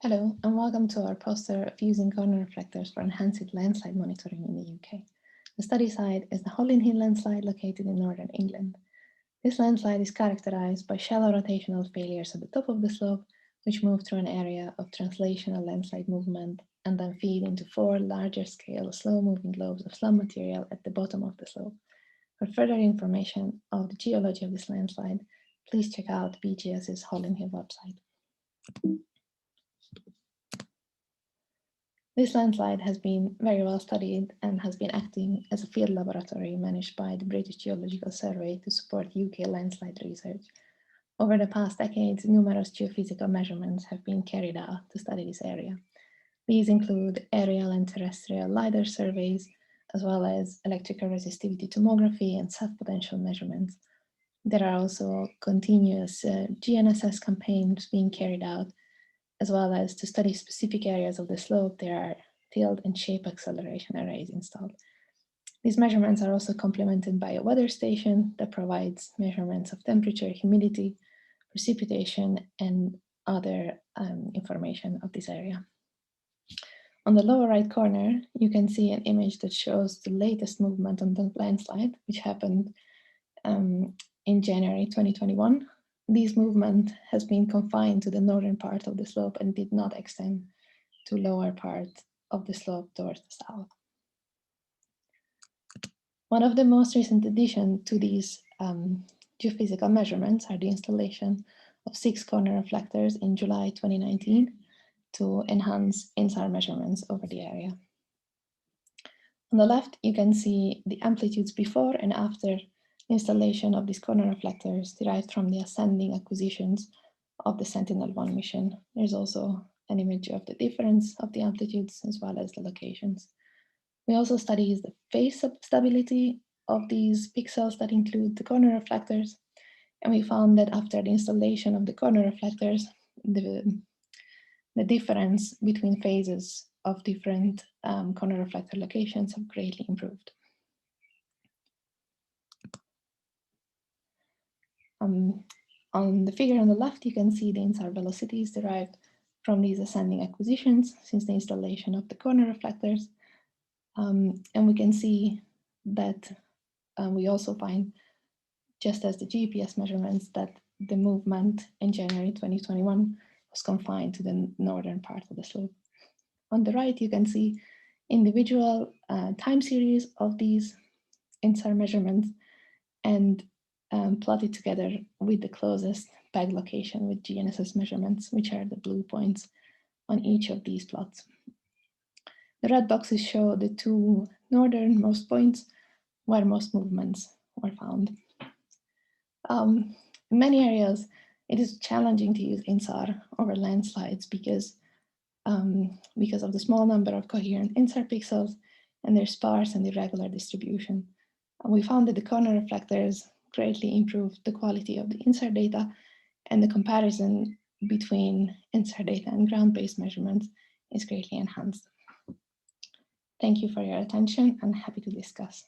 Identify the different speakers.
Speaker 1: Hello, and welcome to our poster of using corner reflectors for enhanced landslide monitoring in the UK. The study site is the Holland Hill landslide located in northern England. This landslide is characterized by shallow rotational failures at the top of the slope, which move through an area of translational landslide movement and then feed into 4 larger scale slow-moving globes of slump material at the bottom of the slope. For further information of the geology of this landslide, please check out BGS's Holland Hill website. This landslide has been very well studied and has been acting as a field laboratory managed by the British Geological Survey to support UK landslide research. Over the past decades, numerous geophysical measurements have been carried out to study this area. These include aerial and terrestrial LiDAR surveys, as well as electrical resistivity tomography and self-potential measurements. There are also continuous GNSS campaigns being carried out, as well as to study specific areas of the slope. There are tilt and shape acceleration arrays installed. These measurements are also complemented by a weather station that provides measurements of temperature, humidity, precipitation, and other information of this area. On the lower right corner, you can see an image that shows the latest movement on the landslide, which happened in January 2021. This movement has been confined to the northern part of the slope and did not extend to lower part of the slope towards the south. One of the most recent additions to these geophysical measurements are the installation of 6 corner reflectors in July 2019 to enhance INSAR measurements over the area. On the left, you can see the amplitudes before and after installation of these corner reflectors derived from the ascending acquisitions of the Sentinel-1 mission. There's also an image of the difference of the amplitudes as well as the locations. We also studied the phase stability of these pixels that include the corner reflectors, and we found that after the installation of the corner reflectors, the difference between phases of different corner reflector locations have greatly improved. On the figure on the left, you can see the INSAR velocities derived from these ascending acquisitions since the installation of the corner reflectors. And we can see that we also find, just as the GPS measurements, that the movement in January 2021 was confined to the northern part of the slope. On the right, you can see individual time series of these INSAR measurements and plotted together with the closest peg location with GNSS measurements, which are the blue points on each of these plots. The red boxes show the 2 northernmost points where most movements were found. In many areas, it is challenging to use INSAR over landslides because of the small number of coherent INSAR pixels and their sparse and irregular distribution. And we found that the corner reflectors greatly improved the quality of the INSAR data, and the comparison between INSAR data and ground-based measurements is greatly enhanced. Thank you for your attention, and happy to discuss.